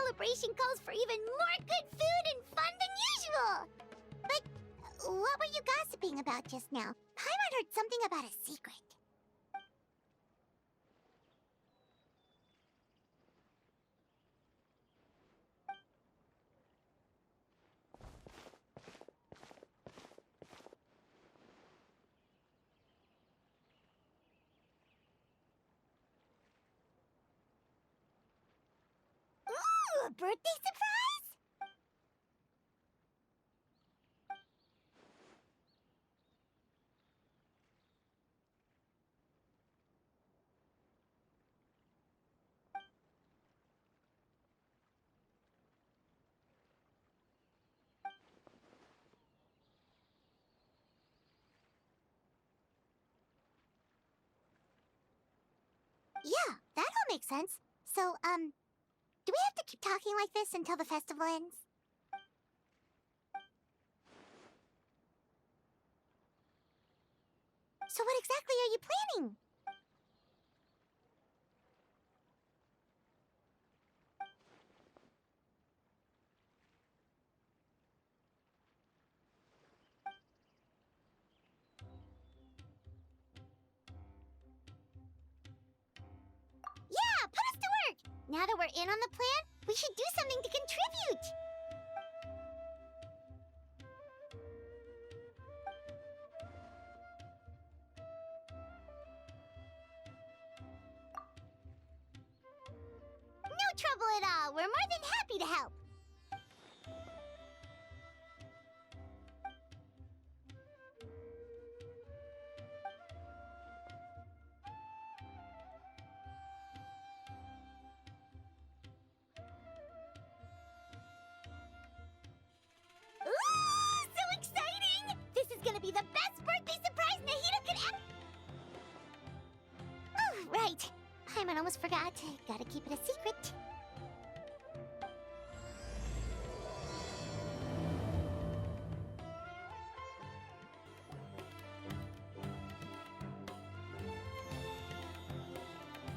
celebration calls for even more good food and fun than usual. But what were you gossiping about just now? Paimon heard something about a secret. Ooh, a birthday surprise? Yeah, that all makes sense. So, do we have to keep talking like this until the festival ends? So what exactly are you planning? Yeah, put us to work! Now that we're in on the plan, we should do something to contribute! No trouble at all. We're more than happy to help. Ooh, so exciting! This is gonna be the best birthday surprise Nahida could ever... Oh, right. Paimon almost forgot. Gotta keep it a secret.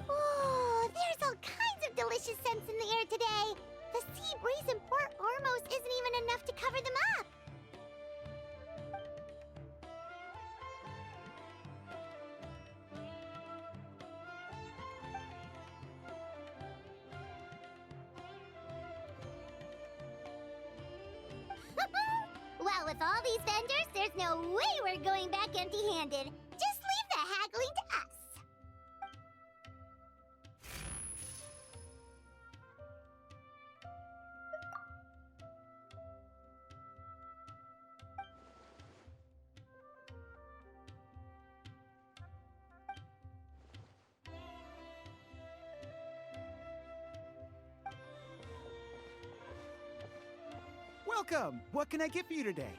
Oh, there's all kinds of delicious scents in the air today. The sea breeze in Port Ormos isn't even enough to cover them up. Well, with all these vendors, there's no way we're going back empty-handed. Just leave the haggling to us. Welcome! What can I get for you today?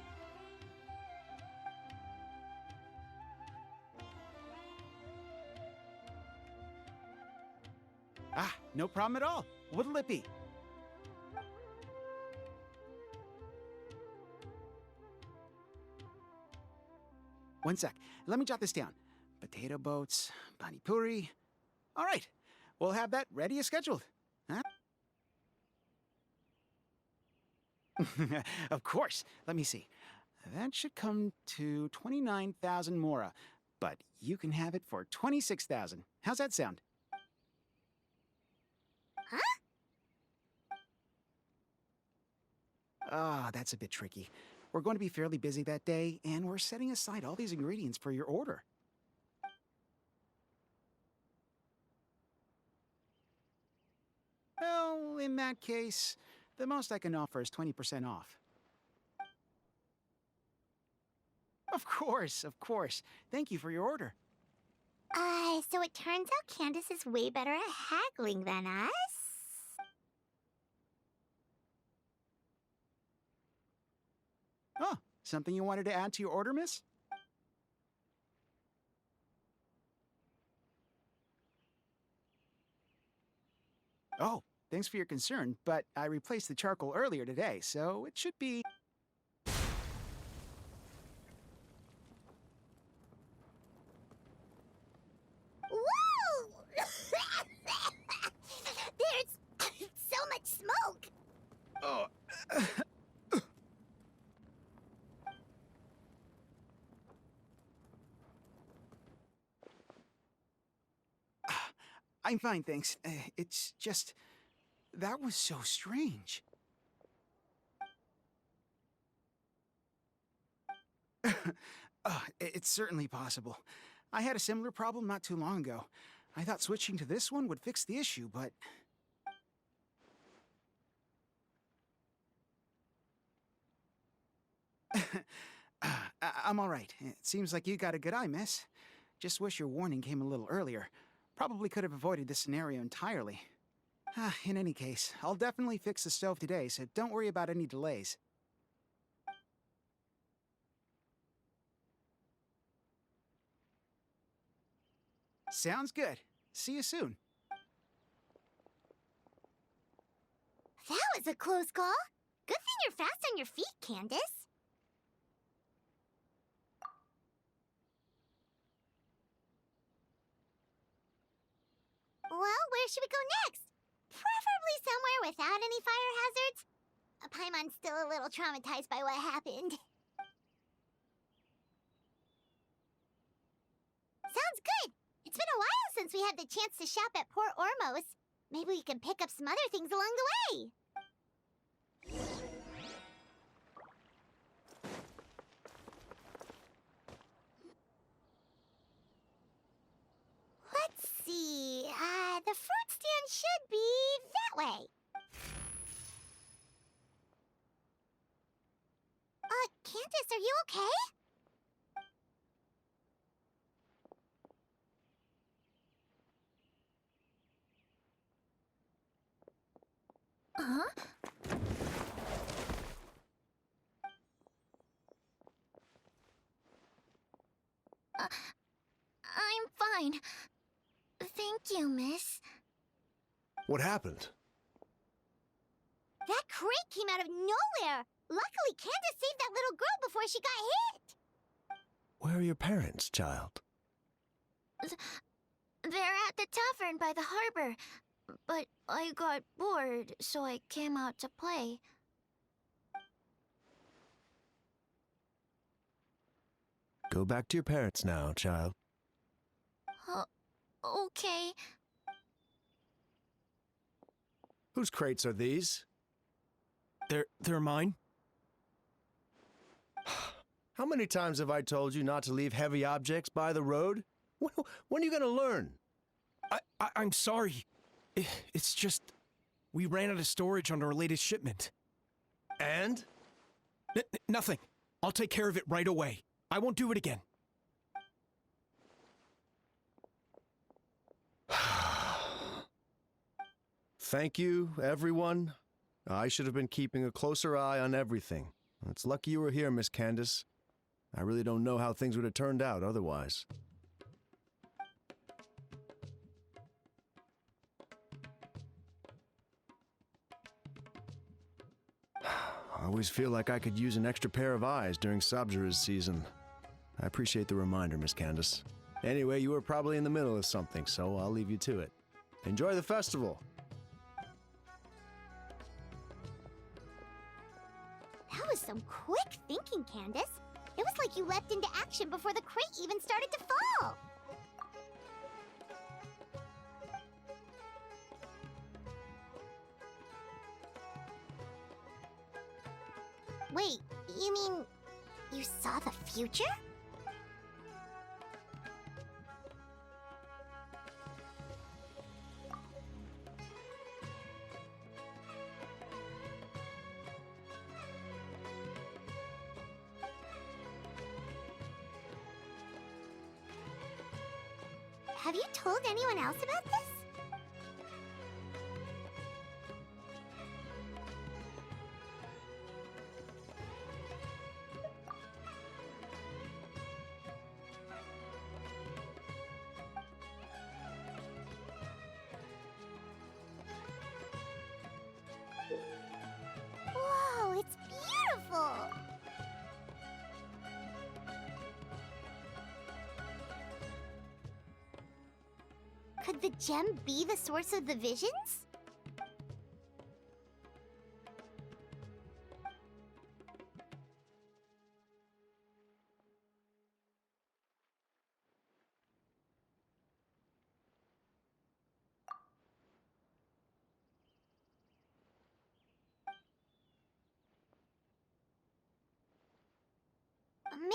Ah, no problem at all. What'll it be? One sec. Let me jot this down. Potato boats, pani puri. All right. We'll have that ready as scheduled. Huh? Of course. Let me see. That should come to 29,000 mora, but you can have it for 26,000. How's that sound? Huh? Ah, that's a bit tricky. We're going to be fairly busy that day, and we're setting aside all these ingredients for your order. Well, in that case, the most I can offer is 20% off. Of course, of course. Thank you for your order. So it turns out Candace is way better at haggling than us? Oh, something you wanted to add to your order, miss? Oh, thanks for your concern, but I replaced the charcoal earlier today, so it should be... Whoa! There's so much smoke! I'm fine, thanks. It's just... that was so strange. It's certainly possible. I had a similar problem not too long ago. I thought switching to this one would fix the issue, but... I'm all right. It seems like you got a good eye, miss. Just wish your warning came a little earlier. Probably could have avoided this scenario entirely. In any case, I'll definitely fix the stove today, so don't worry about any delays. Sounds good. See you soon. That was a close call. Good thing you're fast on your feet, Candace. Well, where should we go next? Preferably somewhere without any fire hazards. Paimon's still a little traumatized by what happened. Sounds good. It's been a while since we had the chance to shop at Port Ormos. Maybe we can pick up some other things along the way. Let's see. The fruit stand should be that way. Candace, are you okay? Huh? I'm fine. Thank you, miss. What happened? That crate came out of nowhere. Luckily, Candace saved that little girl before she got hit. Where are your parents, child? They're at the tavern by the harbor. But I got bored, so I came out to play. Go back to your parents now, child. Okay. Whose crates are these? They're mine. How many times have I told you not to leave heavy objects by the road? When are you gonna learn? I'm sorry. It's just... we ran out of storage on our latest shipment. And? Nothing. I'll take care of it right away. I won't do it again. Thank you, everyone. I should have been keeping a closer eye on everything. It's lucky you were here, Miss Candace. I really don't know how things would have turned out otherwise. I always feel like I could use an extra pair of eyes during Sabzura's season. I appreciate the reminder, Miss Candace. Anyway, you were probably in the middle of something, so I'll leave you to it. Enjoy the festival! That was some quick thinking, Candace. It was like you leapt into action before the crate even started to fall. Wait, you mean you saw the future? Have you told anyone else about this? Whoa, it's beautiful! Could the gem be the source of the visions?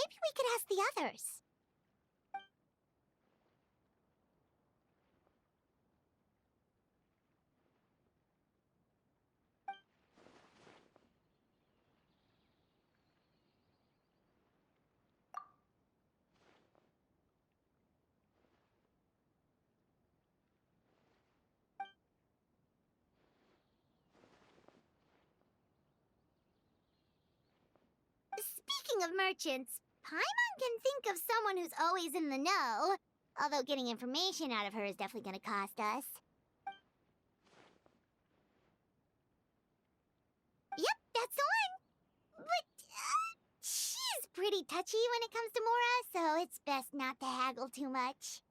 Maybe we could ask the others. Speaking of merchants, Paimon can think of someone who's always in the know. Although getting information out of her is definitely gonna cost us. Yep, that's the one! But, she's pretty touchy when it comes to Mora, so it's best not to haggle too much.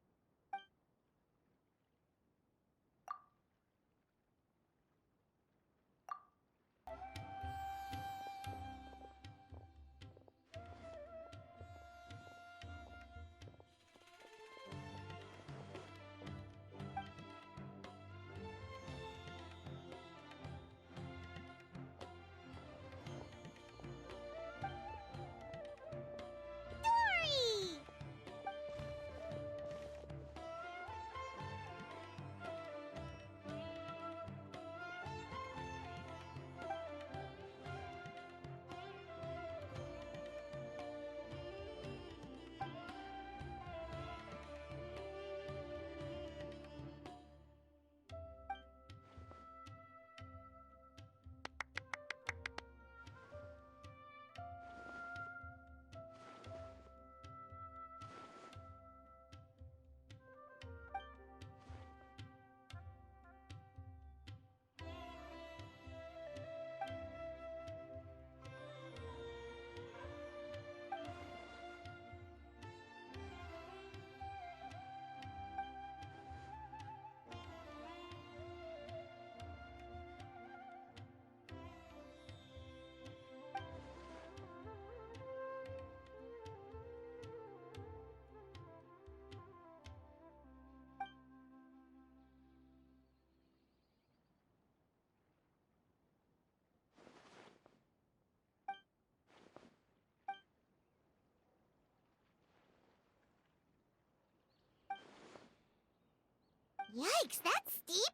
Dory! Yikes, that's steep!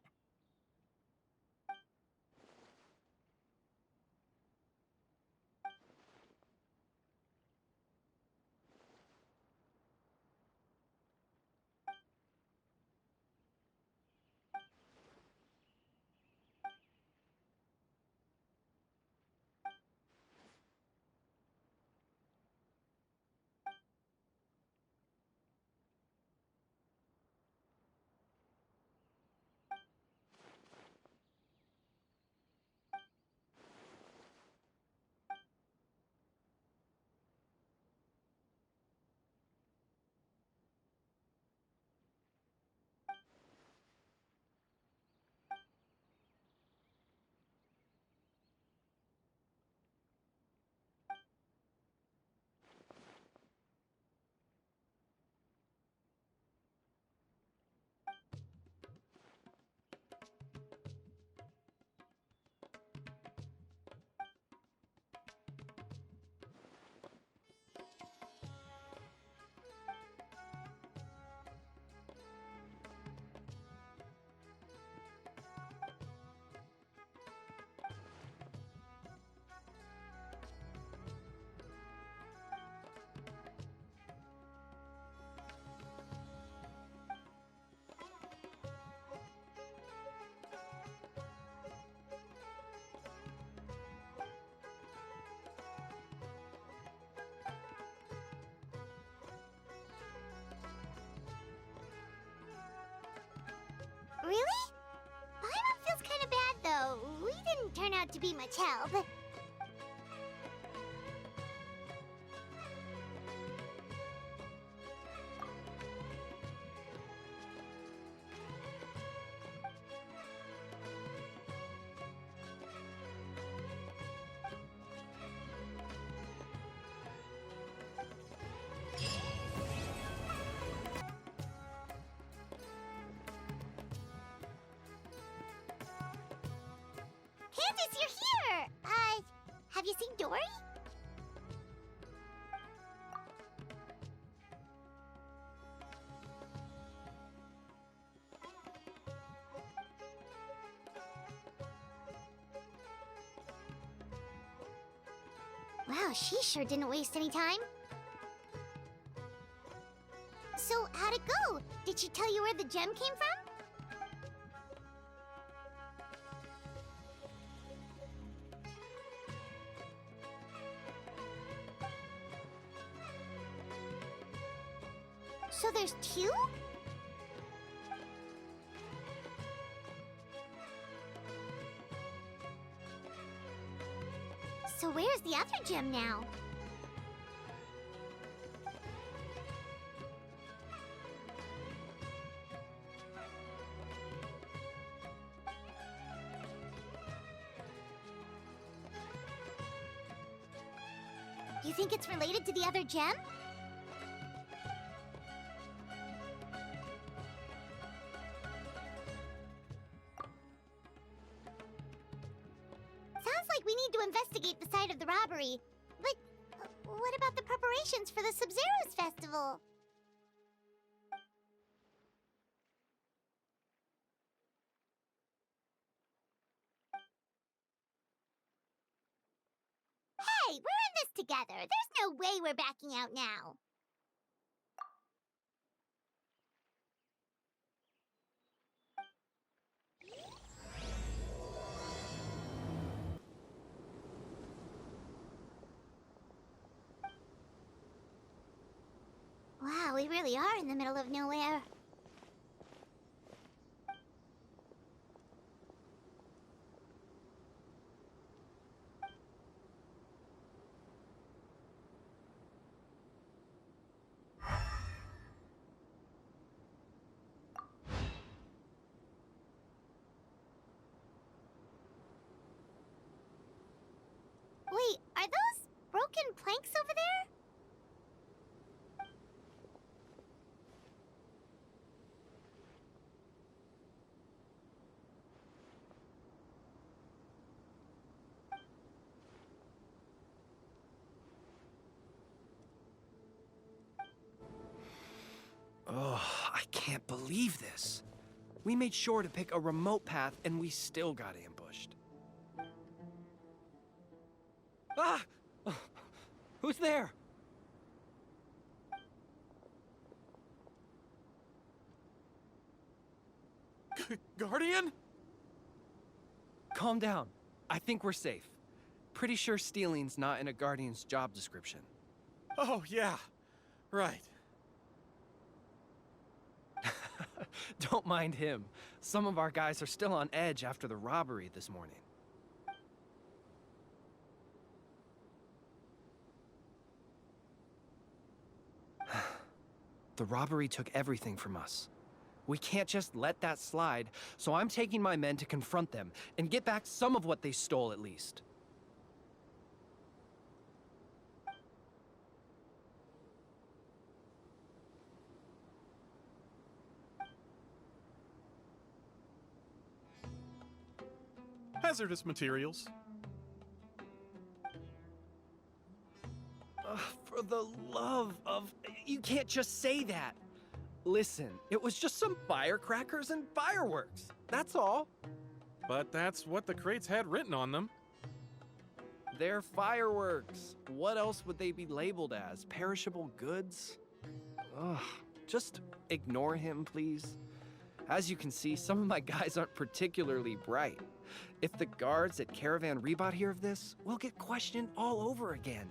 Really? Paimon feels kinda bad, though. We didn't turn out to be much help. Candace, you're here! Have you seen Dory? Wow, she sure didn't waste any time. So, how'd it go? Did she tell you where the gem came from? So there's two? So where's the other gem now? You think it's related to the other gem? Sounds like we need to investigate the site of the robbery. But what about the preparations for the Sub-Zero's festival? Hey, we're in this together. There's no way we're backing out now. Wow, we really are in the middle of nowhere. Wait, are those broken planks over there? Oh, I can't believe this. We made sure to pick a remote path and we still got ambushed. Ah! Who's there? Guardian? Calm down. I think we're safe. Pretty sure stealing's not in a Guardian's job description. Oh, yeah. Right. Don't mind him. Some of our guys are still on edge after the robbery this morning. The robbery took everything from us. We can't just let that slide, so I'm taking my men to confront them and get back some of what they stole at least. Hazardous materials. For the love of... You can't just say that. Listen, it was just some firecrackers and fireworks. That's all. But that's what the crates had written on them. They're fireworks. What else would they be labeled as? Perishable goods? Ugh, just ignore him, please. As you can see, some of my guys aren't particularly bright. If the guards at Caravan Rebot hear of this, we'll get questioned all over again.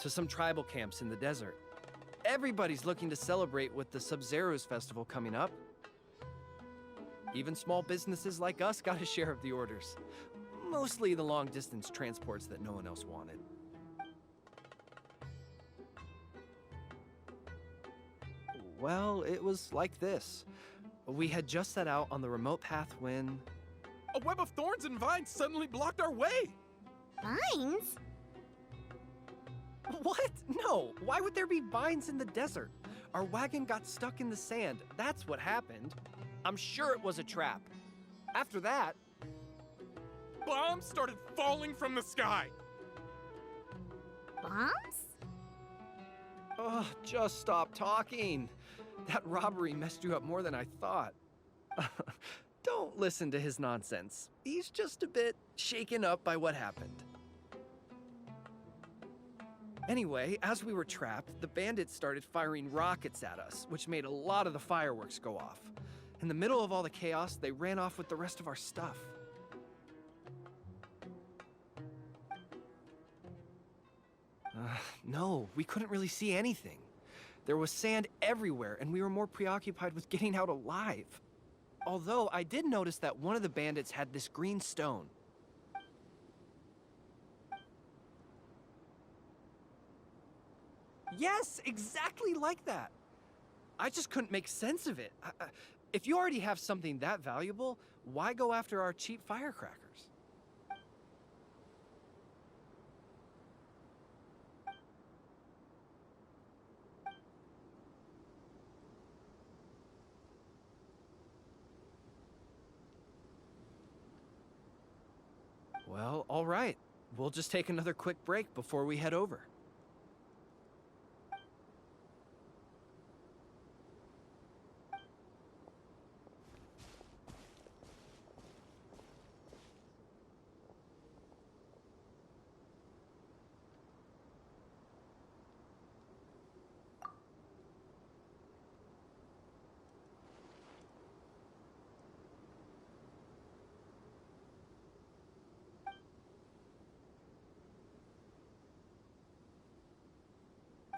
To some tribal camps in the desert. Everybody's looking to celebrate with the Sub-Zero's festival coming up. Even small businesses like us got a share of the orders. Mostly the long-distance transports that no one else wanted. Well, it was like this. We had just set out on the remote path when... A web of thorns and vines suddenly blocked our way! Vines? What? No, why would there be vines in the desert? Our wagon got stuck in the sand. That's what happened. I'm sure it was a trap. After that... Bombs started falling from the sky! Bombs? Ugh, just stop talking. That robbery messed you up more than I thought. Don't listen to his nonsense. He's just a bit shaken up by what happened. Anyway, as we were trapped, the bandits started firing rockets at us, which made a lot of the fireworks go off. In the middle of all the chaos, they ran off with the rest of our stuff. No, we couldn't really see anything. There was sand everywhere, and we were more preoccupied with getting out alive. Although, I did notice that one of the bandits had this green stone. Yes, exactly like that. I just couldn't make sense of it. If you already have something that valuable, why go after our cheap firecrackers? Well, all right. We'll just take another quick break before we head over.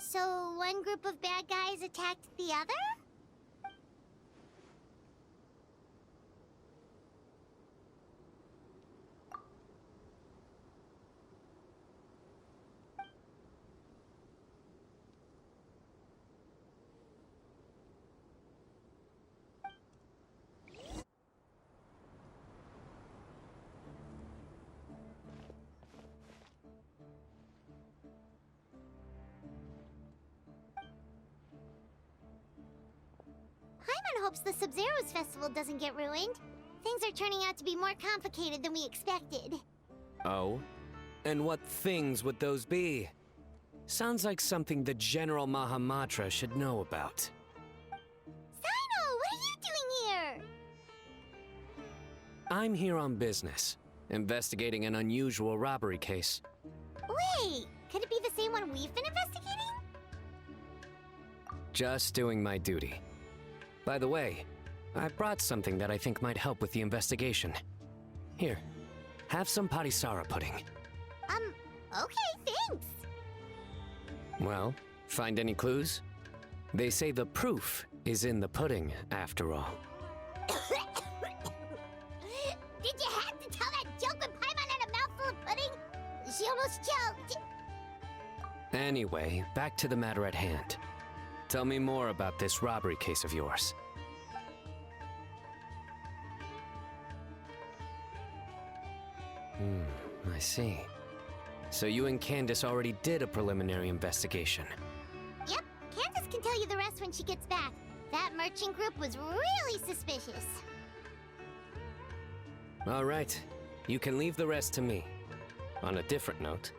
So one group of bad guys attacked the other? Hopes the Sub-Zero's festival doesn't get ruined. Things are turning out to be more complicated than we expected. Oh? And what things would those be? Sounds like something the General Mahamatra should know about. Sino, what are you doing here? I'm here on business, investigating an unusual robbery case. Wait, could it be the same one we've been investigating? Just doing my duty. By the way, I brought something that I think might help with the investigation. Here, have some patisara pudding. Okay, thanks. Well, find any clues? They say the proof is in the pudding, after all. Did you have to tell that joke when Paimon had a mouthful of pudding? She almost choked. Anyway, back to the matter at hand. Tell me more about this robbery case of yours. I see. So you and Candace already did a preliminary investigation. Yep, Candace can tell you the rest when she gets back. That merchant group was really suspicious. All right, you can leave the rest to me. On a different note,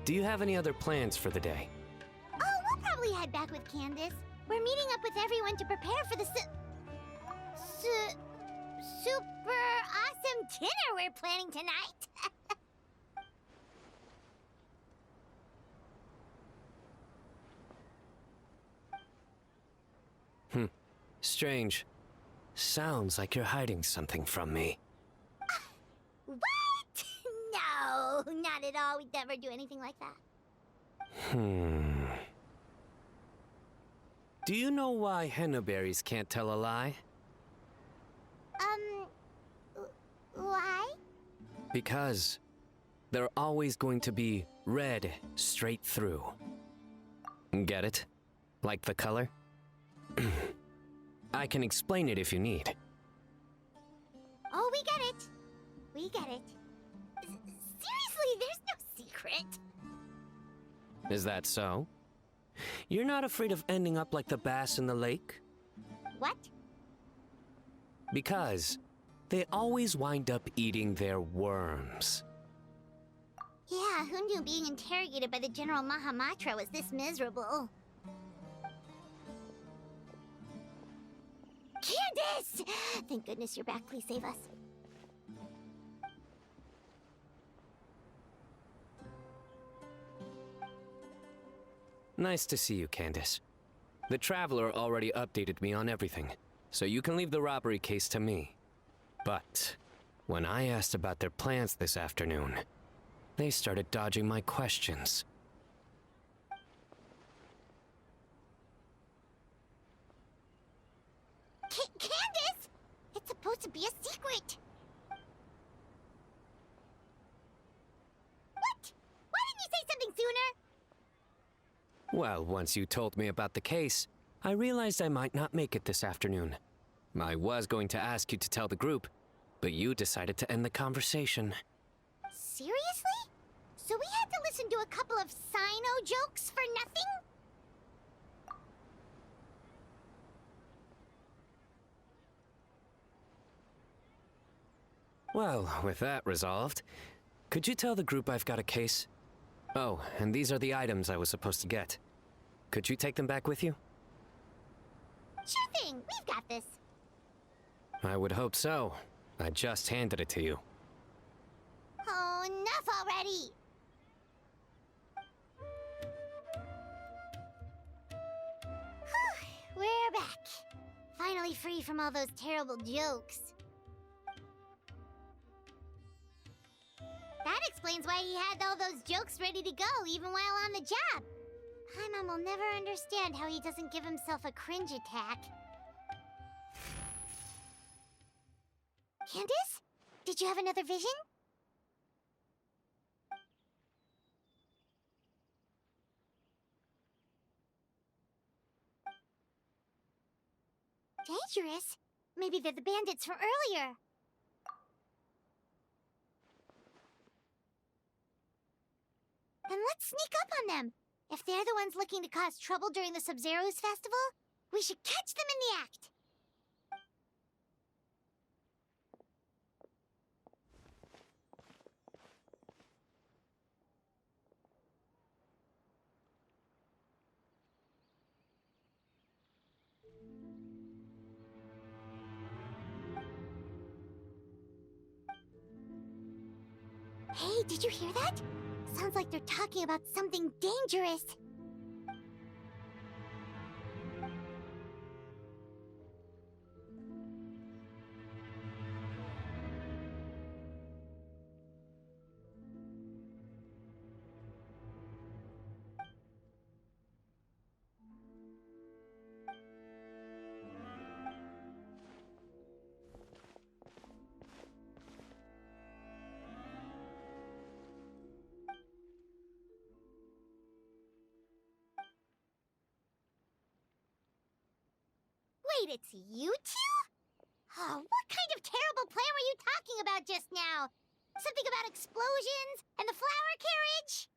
do you have any other plans for the day? Oh, we'll probably head back with Candace. We're meeting up with everyone to prepare for the super awesome dinner we're planning tonight. Strange. Sounds like you're hiding something from me. What? No, not at all. We'd never do anything like that. Do you know why henna berries can't tell a lie? Why? Because they're always going to be red straight through. Get it? Like the color? I can explain it if you need. Oh, we get it. We get it. Seriously, there's no secret. Is that so? You're not afraid of ending up like the bass in the lake? What? Because they always wind up eating their worms. Yeah, who knew being interrogated by the General Mahamatra was this miserable? Candace! Thank goodness you're back. Please save us. Nice to see you, Candace. The Traveler already updated me on everything, so you can leave the robbery case to me. But when I asked about their plans this afternoon, they started dodging my questions. Candace! It's supposed to be a secret! What? Why didn't you say something sooner? Well, once you told me about the case, I realized I might not make it this afternoon. I was going to ask you to tell the group, but you decided to end the conversation. Seriously? So we had to listen to a couple of Sino jokes for nothing? Well, with that resolved, could you tell the group I've got a case? Oh, and these are the items I was supposed to get. Could you take them back with you? Sure thing, we've got this. I would hope so. I just handed it to you. Oh, enough already! Whew, we're back. Finally free from all those terrible jokes. That explains why he had all those jokes ready to go even while on the job. Paimon will never understand how he doesn't give himself a cringe attack. Candace? Did you have another vision? Dangerous? Maybe they're the bandits from earlier. Then let's sneak up on them. If they're the ones looking to cause trouble during the Sub-Zero's festival, we should catch them in the act. Hey, did you hear that? Sounds like they're talking about something dangerous. Wait, it's you two? Oh, what kind of terrible plan were you talking about just now? Something about explosions and the flower carriage?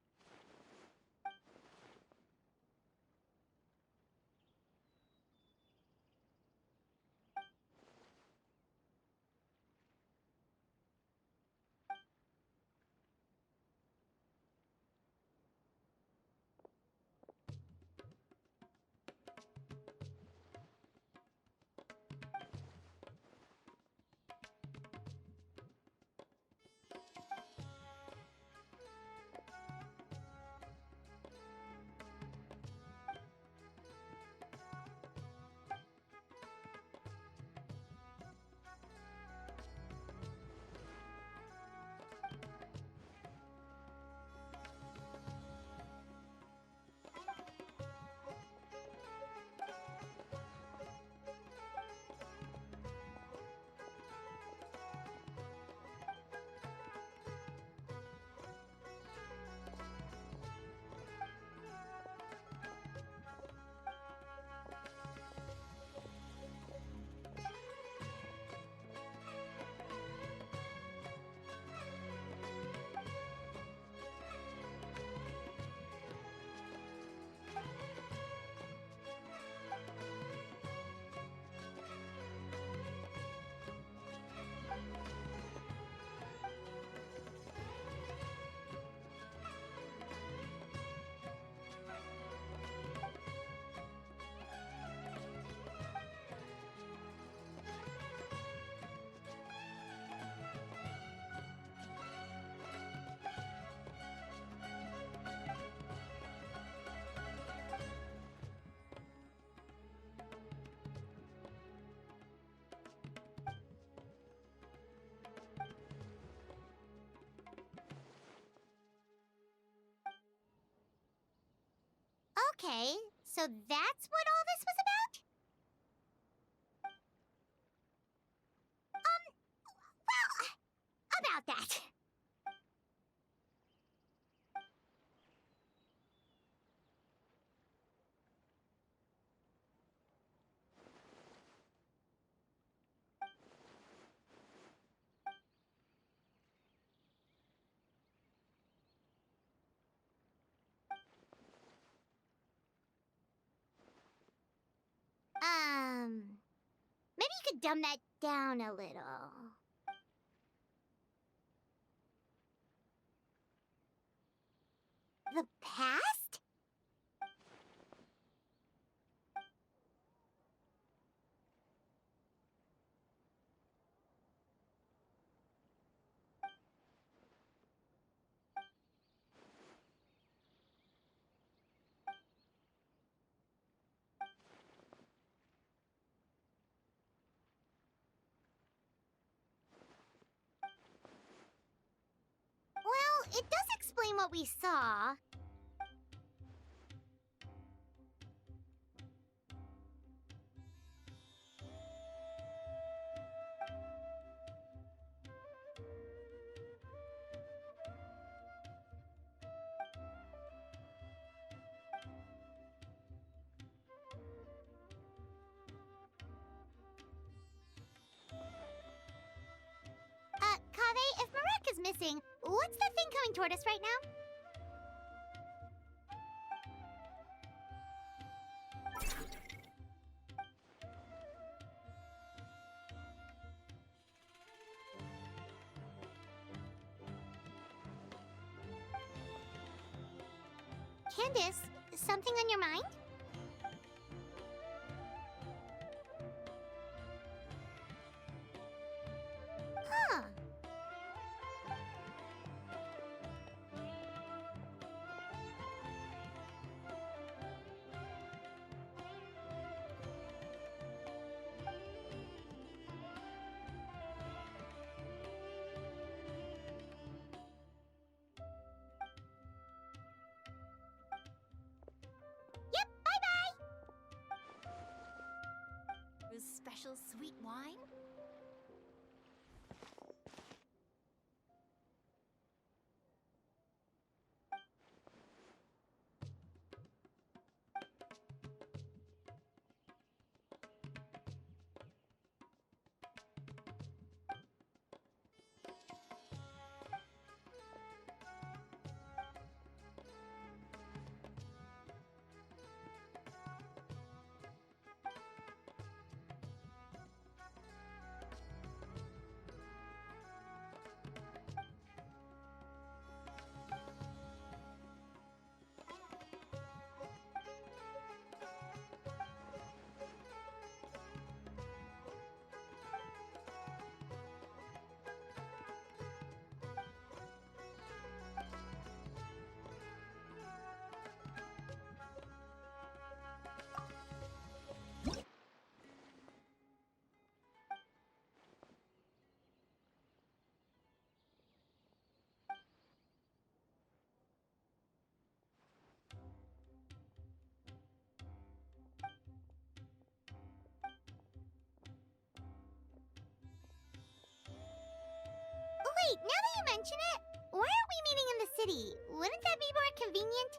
So that's what all this was about? Well, about that. Maybe you could dumb that down a little. The past? Well, it does explain what we saw. Kave, if Marek is missing, what's that thing coming toward us right now? Candace, something on your mind? Huh. Yep, bye-bye! Special sweet wine? Wait, now that you mention it, why aren't we meeting in the city? Wouldn't that be more convenient?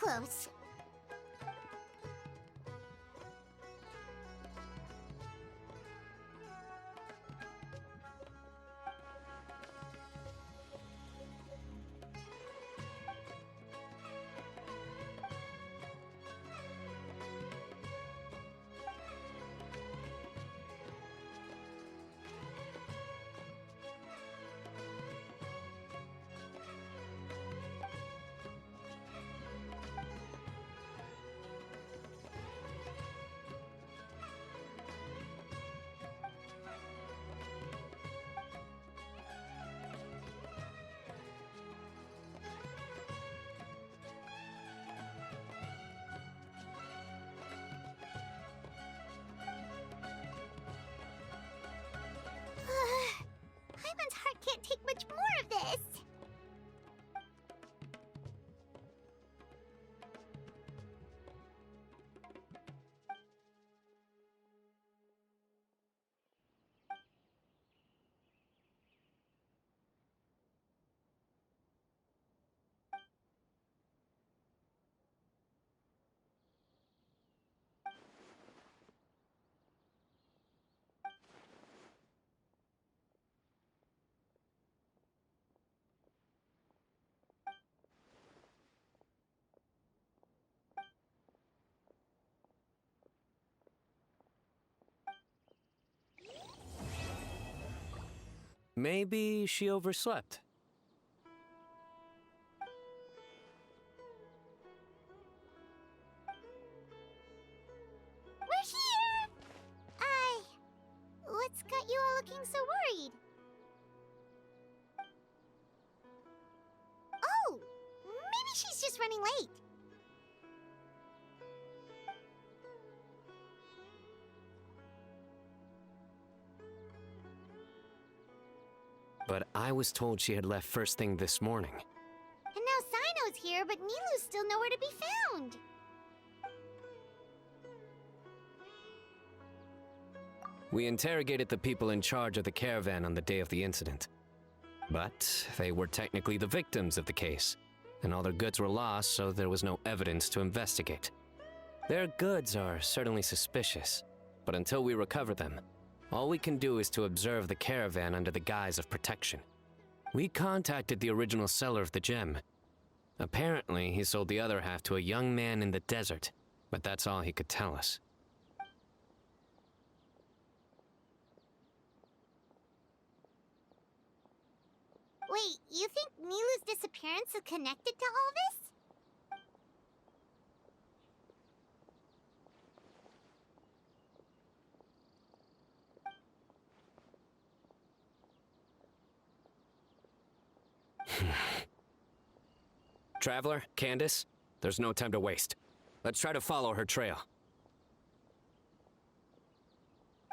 close. Paimon's heart can't take much more of this. Maybe she overslept. We're here! What's got you all looking so worried? Oh! Maybe she's just running late. But I was told she had left first thing this morning. And now Sino's here, but Nilu's still nowhere to be found. We interrogated the people in charge of the caravan on the day of the incident. But they were technically the victims of the case, and all their goods were lost, so there was no evidence to investigate. Their goods are certainly suspicious, but until we recover them, all we can do is to observe the caravan under the guise of protection. We contacted the original seller of the gem. Apparently, he sold the other half to a young man in the desert, but that's all he could tell us. Wait, you think Nilu's disappearance is connected to all this? Traveler, Candace, there's no time to waste. Let's try to follow her trail.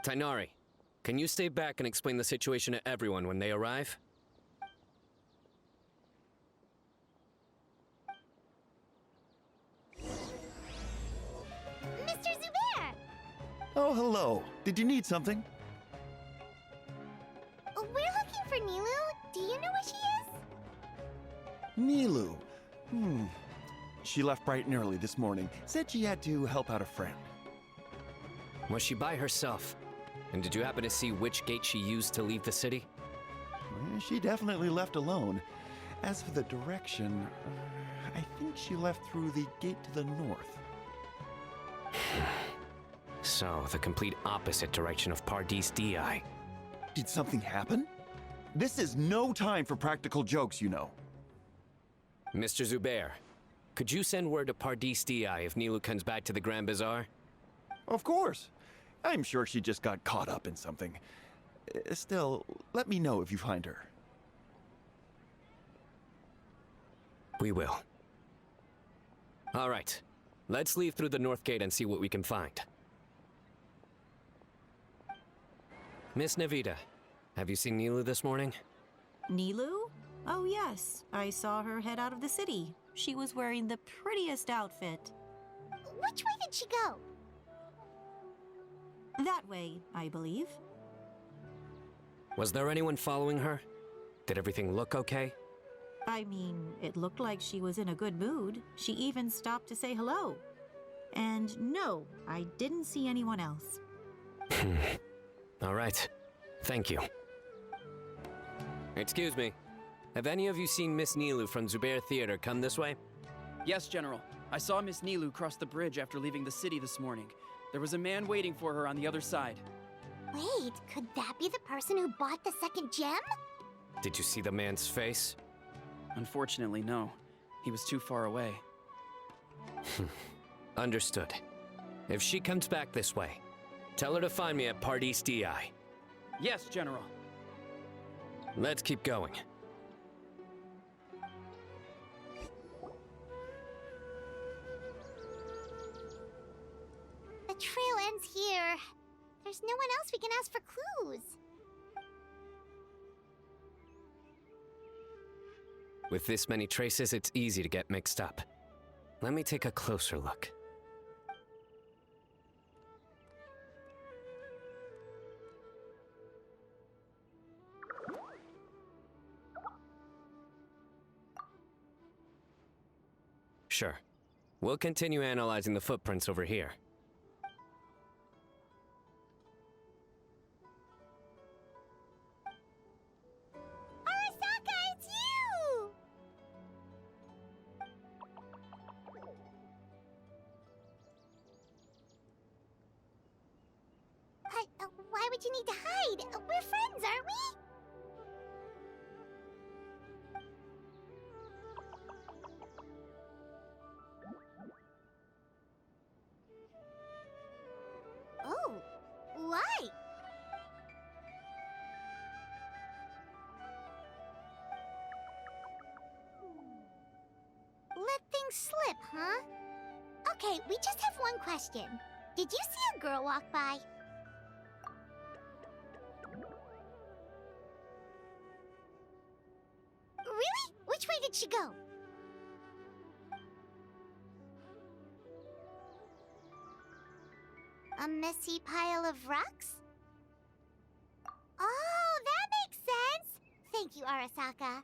Tainari, can you stay back and explain the situation to everyone when they arrive? Mr. Zubair! Oh, hello. Did you need something? We're looking for Nilu. Do you know where she is? Nilu. She left bright and early this morning. Said she had to help out a friend. Was she by herself? And did you happen to see which gate she used to leave the city? She definitely left alone. As for the direction, I think she left through the gate to the north. So, the complete opposite direction of Pardis Di. Did something happen? This is no time for practical jokes, you know. Mr. Zubair, could you send word to Pardis Di if Nilu comes back to the Grand Bazaar? Of course. I'm sure she just got caught up in something. Still, let me know if you find her. We will. All right. Let's leave through the north gate and see what we can find. Miss Nahida, have you seen Nilu this morning? Nilu? Oh yes, I saw her head out of the city. She was wearing the prettiest outfit. Which way did she go? That way, I believe. Was there anyone following her? Did everything look okay? I mean, it looked like she was in a good mood. She even stopped to say hello. And no, I didn't see anyone else. All right. Thank you. Excuse me. Have any of you seen Miss Nilu from Zubair Theater come this way? Yes, General. I saw Miss Nilu cross the bridge after leaving the city this morning. There was a man waiting for her on the other side. Wait, could that be the person who bought the second gem? Did you see the man's face? Unfortunately, no. He was too far away. Understood. If she comes back this way, tell her to find me at Part East DI. Yes, General. Let's keep going. The trail ends here. There's no one else we can ask for clues. With this many traces, it's easy to get mixed up. Let me take a closer look. Sure. We'll continue analyzing the footprints over here. Arasaka, it's you! Why would you need to hide? We're friends, aren't we? Oh, why? Let things slip, huh? Okay, we just have one question. Did you see a girl walk by? Really? Which way did she go? A messy pile of rocks? Oh, that makes sense! Thank you, Arasaka.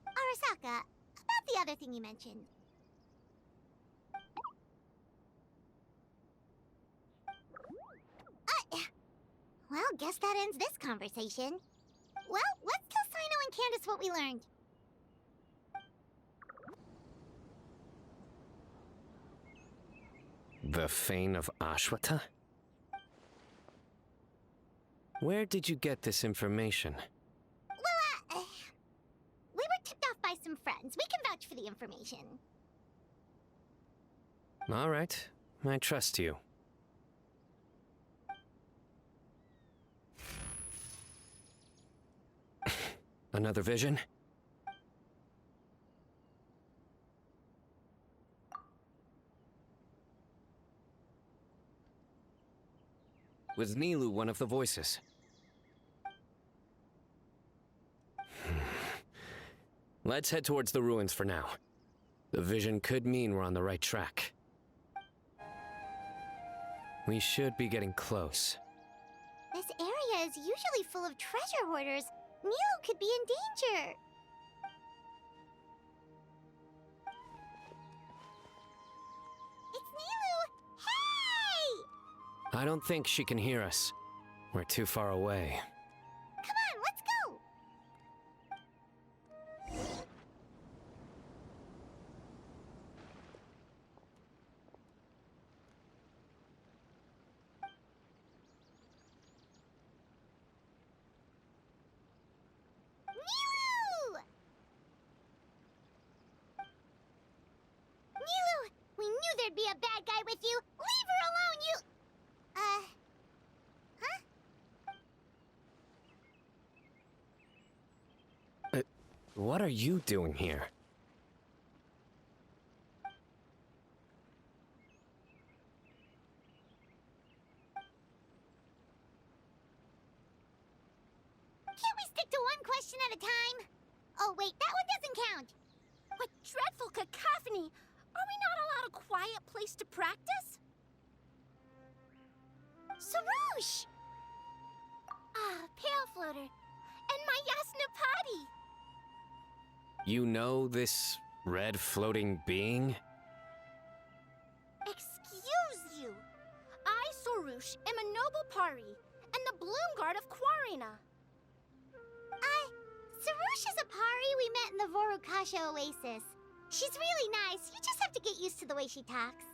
Arasaka, about the other thing you mentioned. Well, guess that ends this conversation. Well, let's tell Sino and Candace what we learned. The Fane of Ashwata? Where did you get this information? Well, we were tipped off by some friends. We can vouch for the information. All right. I trust you. Another vision? Was Nilu one of the voices? Let's head towards the ruins for now. The vision could mean we're on the right track. We should be getting close. This area is usually full of treasure hoarders. Nilu could be in danger. It's Nilu! Hey! I don't think she can hear us. We're too far away. Come on, let's go! Nilu! Nilu! We knew there'd be a bad guy with you! Leave her alone, you... Huh? What are you doing here? Can't we stick to one question at a time? Oh, wait, that one doesn't count. What dreadful cacophony! Are we not allowed a quiet place to practice? Sarouche! Ah, Pale Floater. And my Yasnapati. You know this red floating being? Excuse you. I, Sorush, am a noble Pari, and the Bloom Guard of Quarina. Sarush is a Pari we met in the Vorukasha Oasis. She's really nice. You just have to get used to the way she talks.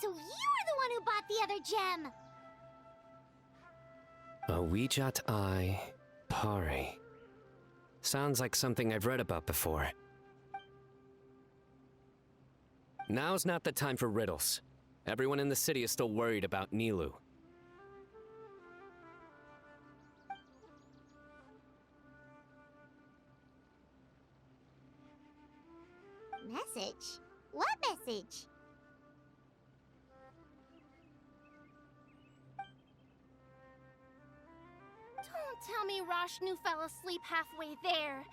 So you were the one who bought the other gem! A Wijat Eye Pari. Sounds like something I've read about before. Now's not the time for riddles. Everyone in the city is still worried about Nilou. Message? What message? Don't tell me Rashnu fell asleep halfway there.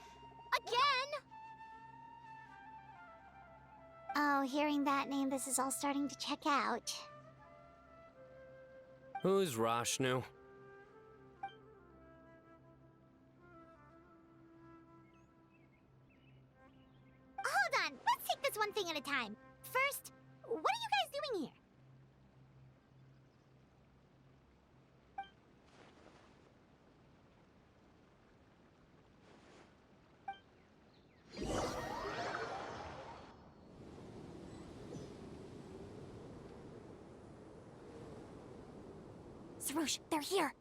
Again! Oh, hearing that name, this is all starting to check out. Who's Rashnu? Hold on, let's take this one thing at a time. First, what are you guys doing here? Sarush, they're here.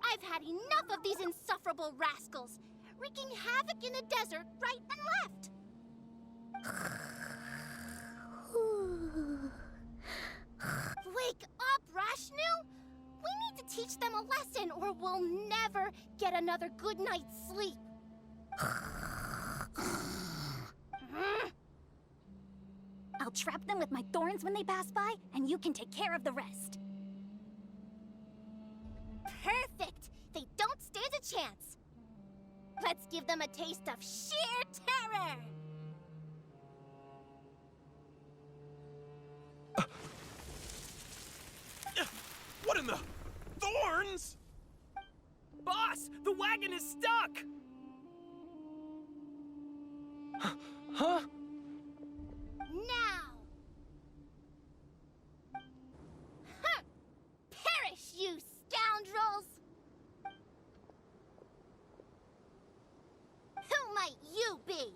I've had enough of these insufferable rascals, wreaking havoc in the desert right and left. Wake up, Rashnu! We need to teach them a lesson or we'll never get another good night's sleep. I'll trap them with my thorns when they pass by, and you can take care of the rest. Perfect! They don't stand a chance. Let's give them a taste of sheer terror! What in the... Thorns? Boss, the wagon is stuck! Huh? Now! Perish, you scoundrels! Who might you be?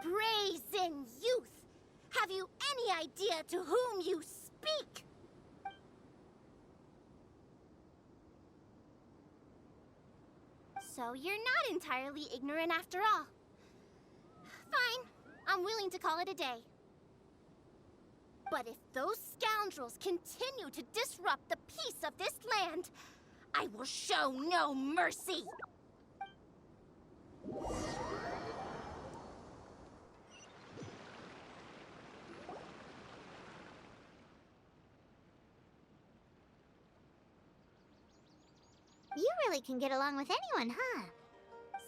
Brazen youth! Have you any idea to whom you speak? So you're not entirely ignorant after all. Fine, I'm willing to call it a day. But if those scoundrels continue to disrupt the peace of this land, I will show no mercy! You really can get along with anyone, huh?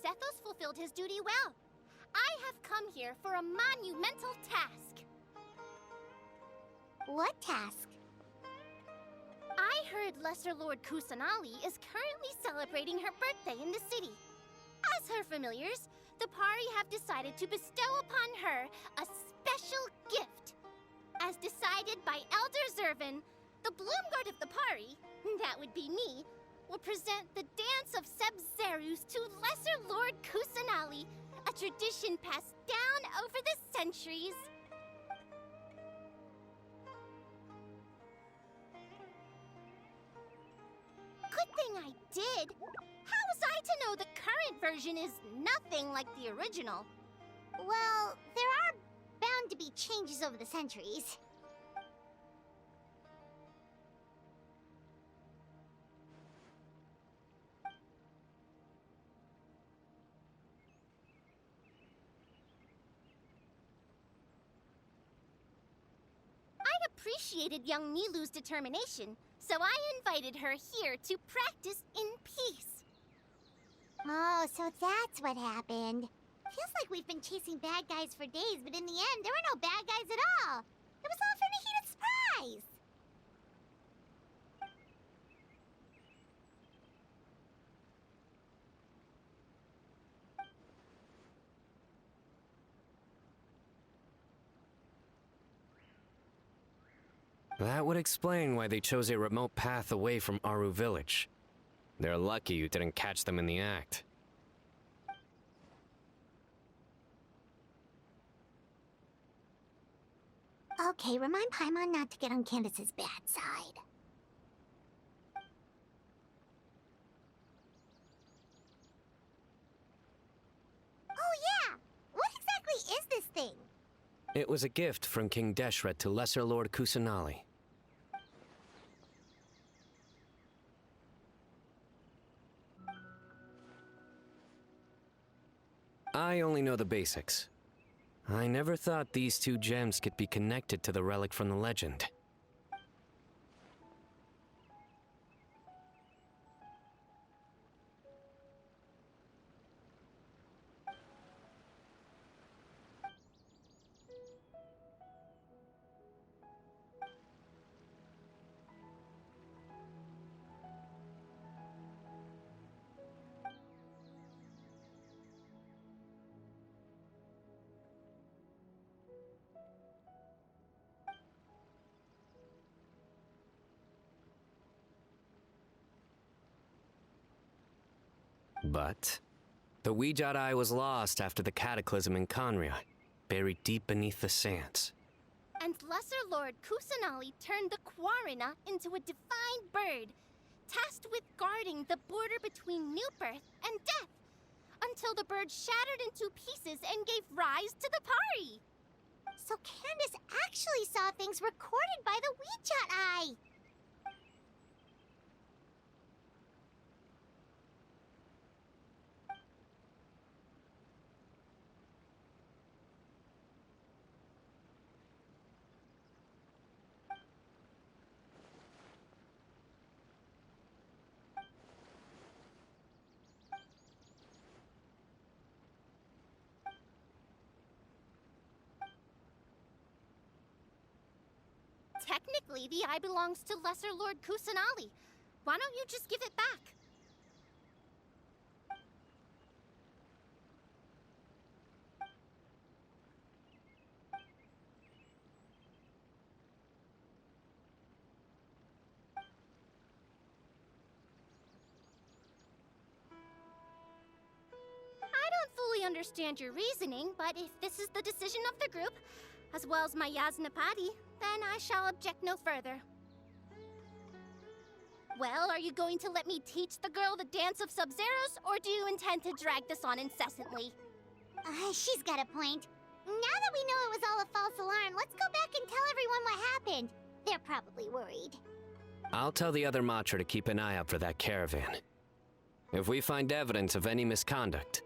Sethos fulfilled his duty well. I have come here for a monumental task. What task? I heard Lesser Lord Kusanali is currently celebrating her birthday in the city. As her familiars, the Pari have decided to bestow upon her a special gift. As decided by Elder Zervin, the Bloom Guard of the Pari, that would be me, will present the Dance of Sebzerus to Lesser Lord Kusanali, a tradition passed down over the centuries. Good thing I did. How was I to know the current version is nothing like the original? Well, there are bound to be changes over the centuries. appreciated young Nilou's determination, so I invited her here to practice in peace. Oh, so that's what happened. Feels like we've been chasing bad guys for days, but in the end, there were no bad guys at all. It was all for Nahida's surprise. That would explain why they chose a remote path away from Aru village. They're lucky you didn't catch them in the act. Okay, remind Paimon not to get on Candace's bad side. Oh yeah! What exactly is this thing? It was a gift from King Deshret to Lesser Lord Kusanali. I only know the basics. I never thought these two gems could be connected to the relic from the legend. But the Ouijat Eye was lost after the cataclysm in Conria, buried deep beneath the sands. And Lesser Lord Kusanali turned the Quarina into a divine bird, tasked with guarding the border between new birth and death, until the bird shattered into pieces and gave rise to the Pari. So Candace actually saw things recorded by the Ouijat Eye. Technically, the eye belongs to Lesser Lord Kusanali. Why don't you just give it back? I don't fully understand your reasoning, but if this is the decision of the group, as well as my Yaznapati, then I shall object no further. Well, are you going to let me teach the girl the dance of Sub-Zeros, or do you intend to drag this on incessantly? She's got a point. Now that we know it was all a false alarm, let's go back and tell everyone what happened. They're probably worried. I'll tell the other Matra to keep an eye out for that caravan. If we find evidence of any misconduct,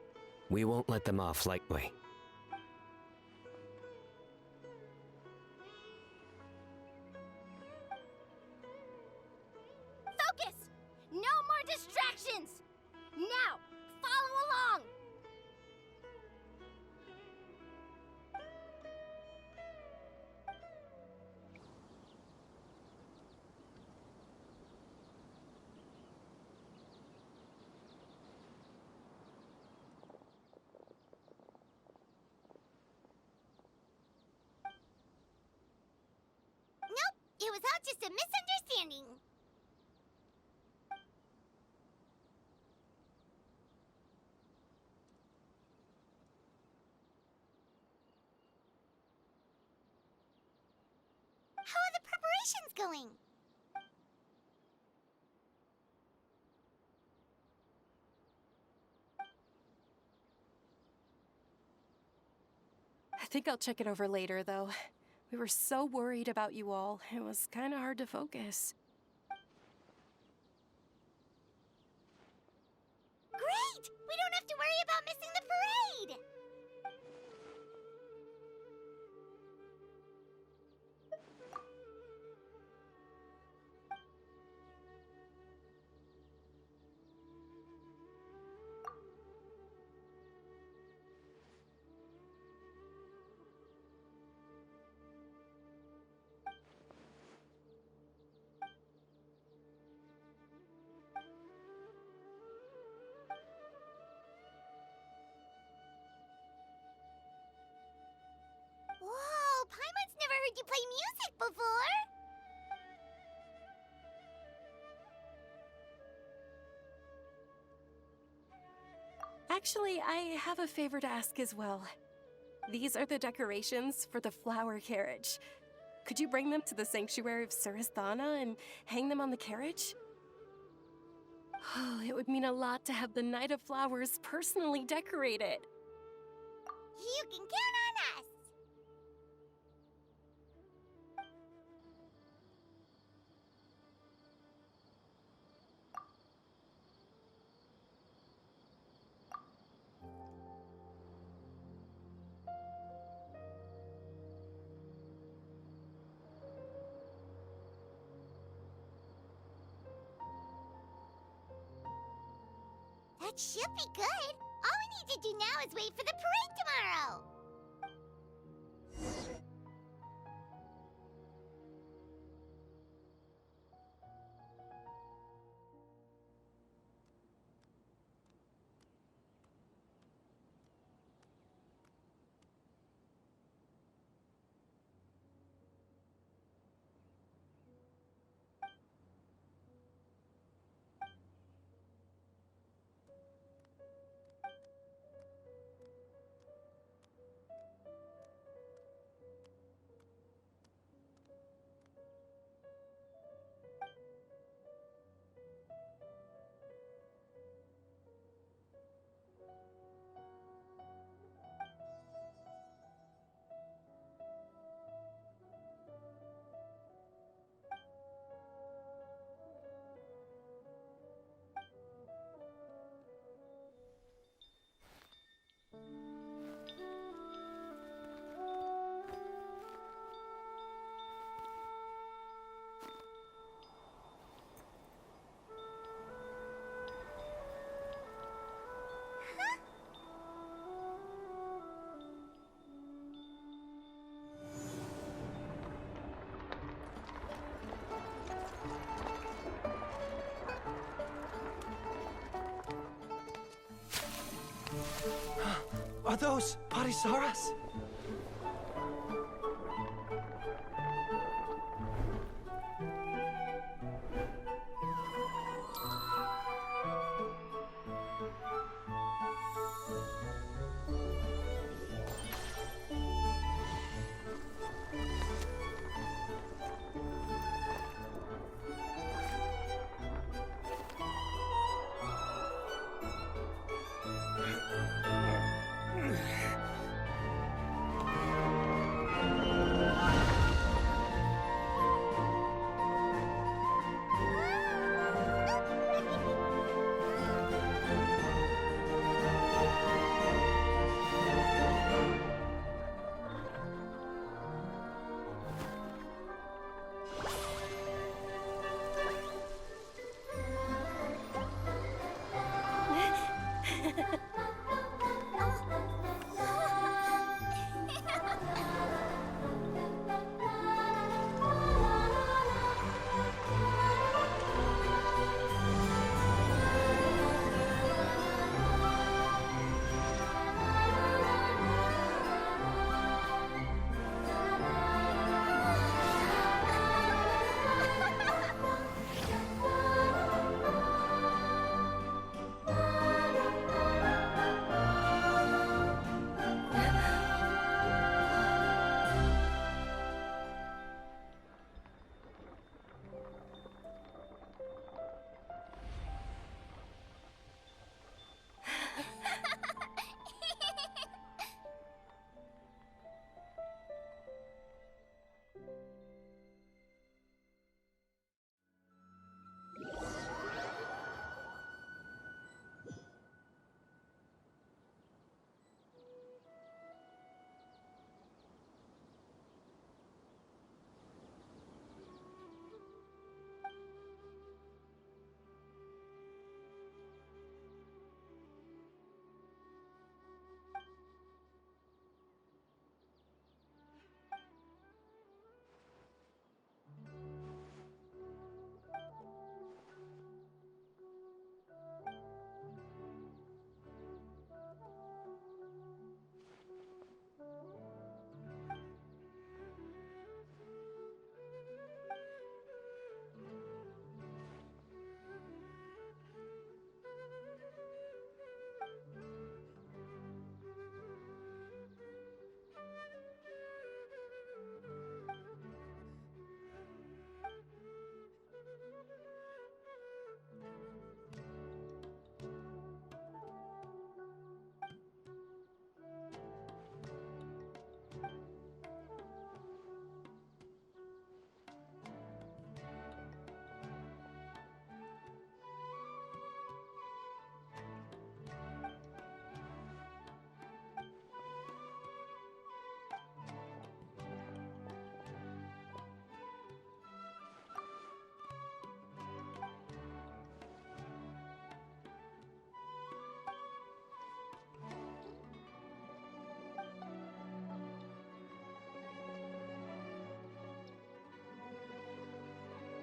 we won't let them off lightly. Focus! No more distractions! Now, follow along! Nope, it was all just a misunderstanding. How are the preparations going? I think I'll check it over later, though. We were so worried about you all. It was kind of hard to focus. Great! We don't have to worry about missing the parade! Actually, I have a favor to ask as well. These are the decorations for the flower carriage. Could you bring them to the sanctuary of Surasthana and hang them on the carriage? Oh, it would mean a lot to have the Knight of Flowers personally decorated. You can count on us! That should be good. All we need to do now is wait for the parade tomorrow. Are those Parisaras?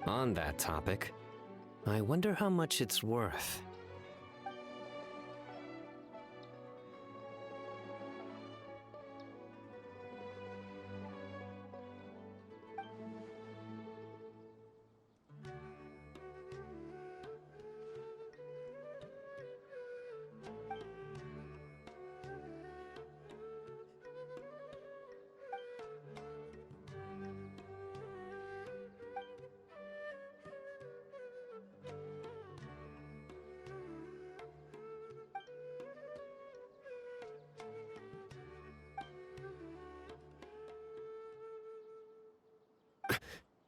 On that topic, I wonder how much it's worth.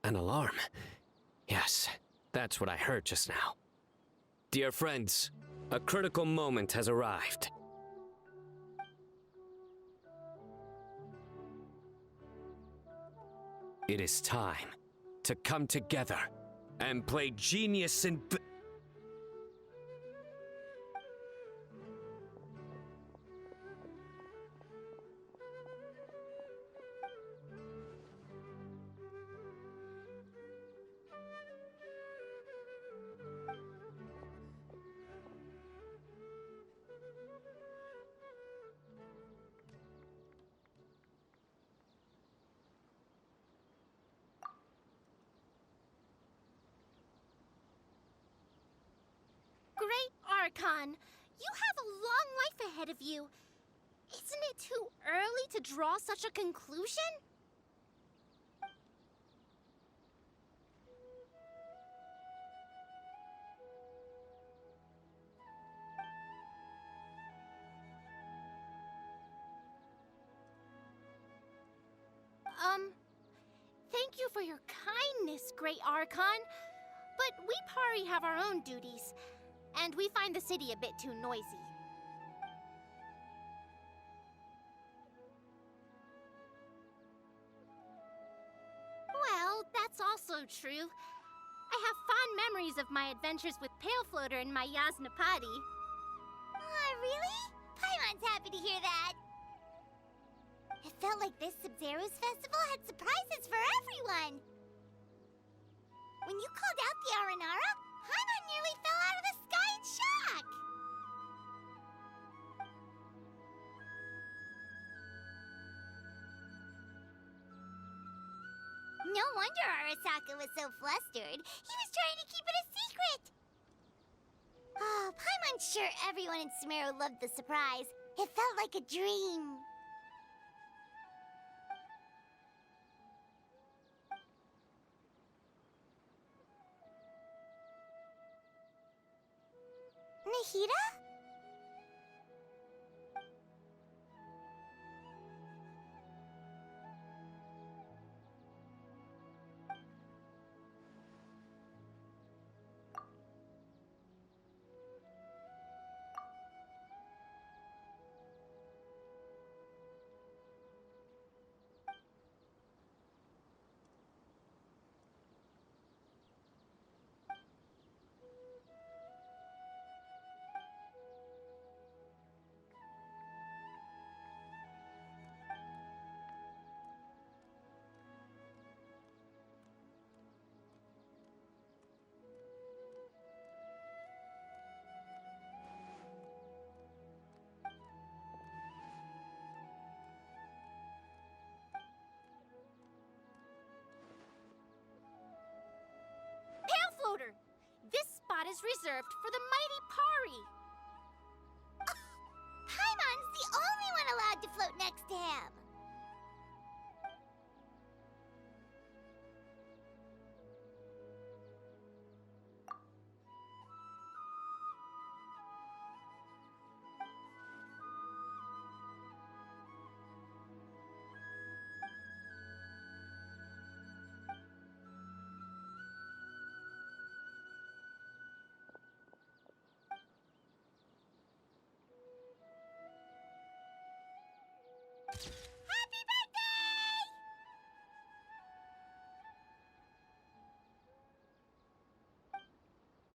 An alarm. Yes, that's what I heard just now. Dear friends, a critical moment has arrived. It is time to come together and play genius and... Great Archon, you have a long life ahead of you. Isn't it too early to draw such a conclusion? Thank you for your kindness, Great Archon. But we Pari have our own duties, and we find the city a bit too noisy. Well, that's also true. I have fond memories of my adventures with Pale Floater and my Yasnapati. Aw, really? Paimon's happy to hear that. It felt like this Sub-Zero's festival had surprises for everyone. When you called out the Aranara, Paimon nearly fell out of the sky in shock. No wonder Arasaka was so flustered. He was trying to keep it a secret. Oh, Paimon's sure everyone in Sumeru loved the surprise. It felt like a dream. Nahida? Floater, this spot is reserved for the mighty Pari. Paimon's the only one allowed to float next to him.